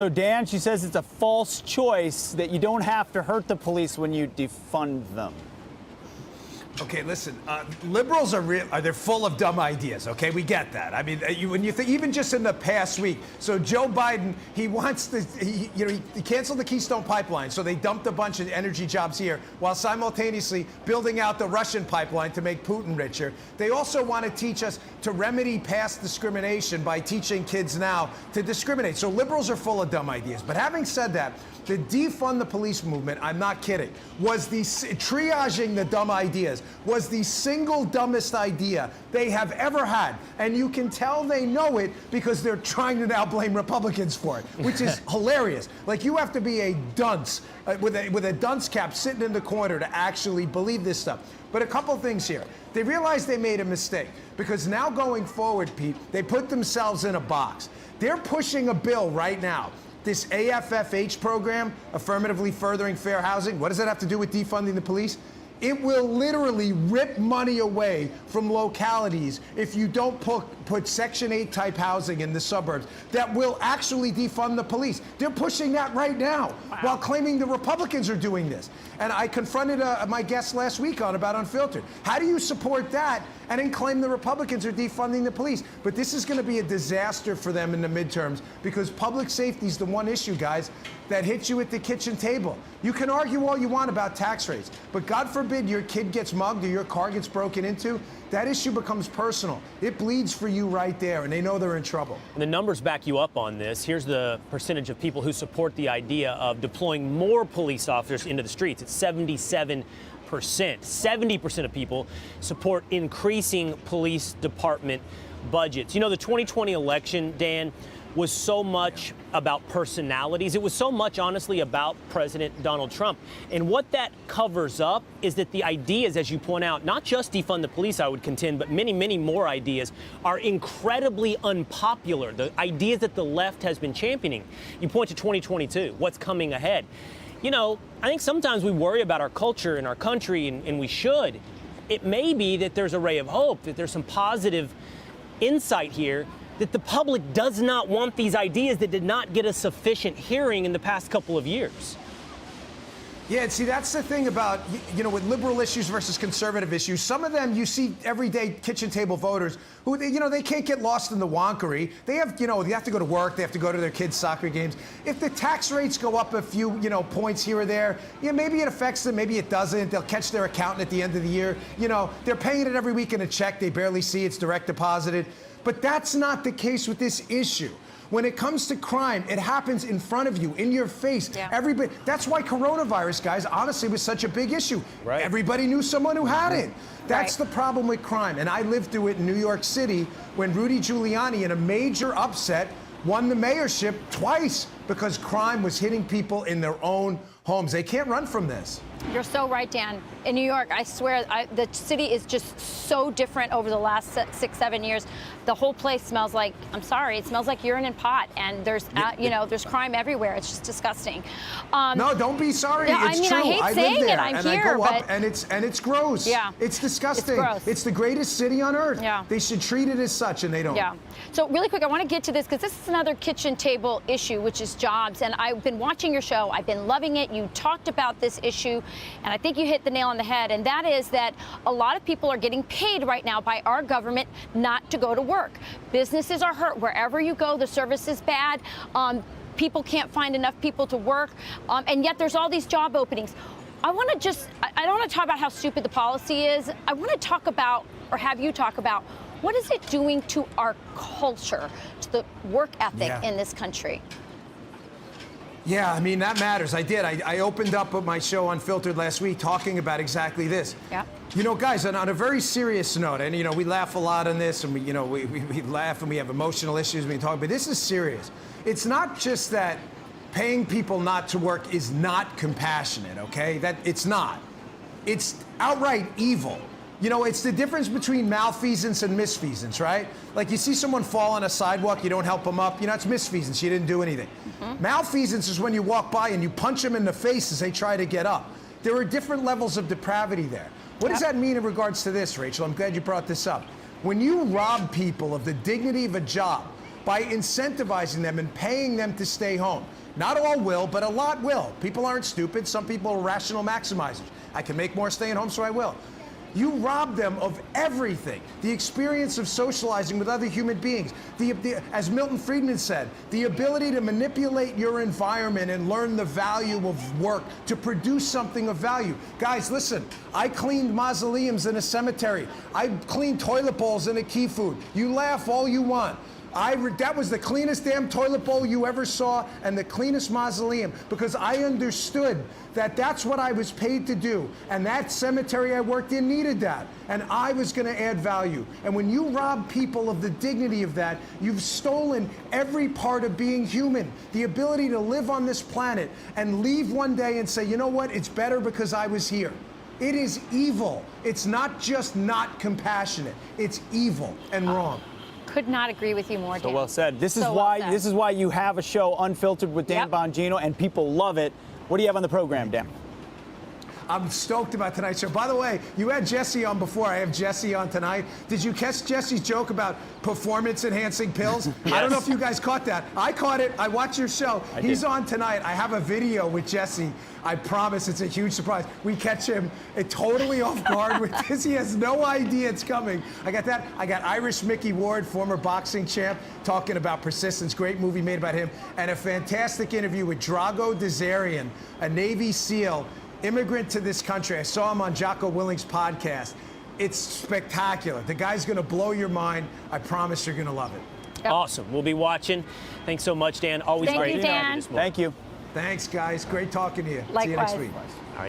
So, Dan, she says it's a false choice that you don't have to hurt the police when you defund them. Okay, listen, liberals they're full of dumb ideas, okay? We get that. I mean, when you think, even just in the past week, so Joe Biden, he wants to, he canceled the Keystone Pipeline, so they dumped a bunch of energy jobs here while simultaneously building out the Russian pipeline to make Putin richer. They also want to teach us to remedy past discrimination by teaching kids now to discriminate. So liberals are full of dumb ideas. But having said that, the defund the police movement, I'm not kidding, was triaging the dumb ideas, was the single dumbest idea they have ever had. And you can tell they know it because they're trying to now blame Republicans for it, which is hilarious. Like, you have to be a dunce with a dunce cap sitting in the corner to actually believe this stuff. But a couple things here. They realized they made a mistake because now going forward, Pete, they put themselves in a box. They're pushing a bill right now. This AFFH program, Affirmatively Furthering Fair Housing, what does that have to do with defunding the police? It will literally rip money away from localities if you don't put Section 8 type housing in the suburbs that will actually defund the police. They're pushing that right now while claiming the Republicans are doing this. And I confronted my guest last week about Unfiltered. How do you support that and then claim the Republicans are defunding the police? But this is going to be a disaster for them in the midterms because public safety is the one issue, guys, that hits you at the kitchen table. You can argue all you want about tax rates, but God forbid your kid gets mugged or your car gets broken into, that issue becomes personal. It bleeds for you right there, and they know they're in trouble. And the numbers back you up on this. Here's the percentage of people who support the idea of deploying more police officers into the streets. It's 77%. 70% of people support increasing police department budgets. You know, the 2020 election, Dan, was so much about personalities. It was so much, honestly, about President Donald Trump. And what that covers up is that the ideas, as you point out, not just defund the police, I would contend, but many, many more ideas are incredibly unpopular. The ideas that the left has been championing. You point to 2022, what's coming ahead. You know, I think sometimes we worry about our culture and our country, and we should. It may be that there's a ray of hope, that there's some positive insight here, that the public does not want these ideas that did not get a sufficient hearing in the past couple of years. Yeah, and see, that's the thing about, you know, with liberal issues versus conservative issues. Some of them you see everyday kitchen table voters who, you know, they can't get lost in the wonkery. They have, you know, they have to go to work. They have to go to their kids' soccer games. If the tax rates go up a few, you know, points here or there, yeah, maybe it affects them. Maybe it doesn't. They'll catch their accountant at the end of the year. You know, they're paying it every week in a check. They barely see it's direct deposited. But that's not the case with this issue. When it comes to crime, it happens in front of you, in your face. Yeah. Everybody. That's why coronavirus, guys, honestly, was such a big issue. Right. Everybody knew someone who had it. That's the problem with crime. And I lived through it in New York City when Rudy Giuliani, in a major upset, won the mayorship twice because crime was hitting people in their own homes. They can't run from this. You're so right, Dan. In New York, I swear, the city is just so different over the last 6-7 years. The whole place smells like, I'm sorry, it smells like urine and pot, and there's, you know, there's crime everywhere. It's just disgusting. No, don't be sorry. No, it's I mean, true. I hate saying live there, it. I'm and here, I go but up, and it's gross. Yeah, it's disgusting. It's gross. It's the greatest city on earth. Yeah, they should treat it as such, and they don't. Yeah. So really quick, I want to get to this because this is another kitchen table issue, which is jobs. And I've been watching your show. I've been loving it. You talked about this issue, and I think you hit the nail on the head. And that is that a lot of people are getting paid right now by our government not to go to work. Businesses are hurt. Wherever you go, the service is bad. People can't find enough people to work. And yet there's all these job openings. I don't want to talk about how stupid the policy is. I want to talk about, or have you talk about, what is it doing to our culture, to the work ethic in this country? Yeah, I mean, that matters. I did. I opened up my show Unfiltered last week talking about exactly this. Yeah. You know, guys, on a very serious note, and, you know, we laugh a lot on this, and we laugh and we have emotional issues when we talk, but this is serious. It's not just that paying people not to work is not compassionate, okay? That it's not. It's outright evil. You know, it's the difference between malfeasance and misfeasance, right? Like, you see someone fall on a sidewalk, you don't help them up, you know, it's misfeasance, you didn't do anything. Malfeasance is when you walk by and you punch them in the face as they try to get up. There are different levels of depravity there. What does that mean in regards to this, Rachel? I'm glad you brought this up. When you rob people of the dignity of a job by incentivizing them and paying them to stay home. Not all will, but a lot will. People aren't stupid. Some people are rational maximizers. I can make more staying home, so I will. You rob them of everything. The experience of socializing with other human beings. As Milton Friedman said, the ability to manipulate your environment and learn the value of work to produce something of value. Guys, listen, I cleaned mausoleums in a cemetery. I cleaned toilet bowls in a key food. You laugh all you want. That was the cleanest damn toilet bowl you ever saw and the cleanest mausoleum, because I understood that that's what I was paid to do. And that cemetery I worked in needed that. And I was going to add value. And when you rob people of the dignity of that, you've stolen every part of being human. The ability to live on this planet and leave one day and say, you know what, it's better because I was here. It is evil. It's not just not compassionate. It's evil and wrong. Could not agree with you more, Dan. So well said. This is So why well said. this is why you have a show, Unfiltered, with Dan Bongino, and people love it. What do you have on the program, Dan? I'm stoked about tonight's show. By the way, you had Jesse on before. I have Jesse on tonight. Did you catch Jesse's joke about performance-enhancing pills? Yes. I don't know if you guys caught that. I caught it. I watched your show. He's on tonight. I have a video with Jesse. I promise it's a huge surprise. We catch him totally off guard with this. He has no idea it's coming. I got that. I got Irish Mickey Ward, former boxing champ, talking about persistence. Great movie made about him. And a fantastic interview with Drago Dazarian, a Navy SEAL, immigrant to this country. I saw him on Jocko Willing's podcast. It's spectacular. The guy's going to blow your mind. I promise you're going to love it. Yep. Awesome. We'll be watching. Thanks so much, Dan. Always Thank great you, to have Dan. you this morning. Thank you. Thanks, guys. Great talking to you. See you Likewise. next week.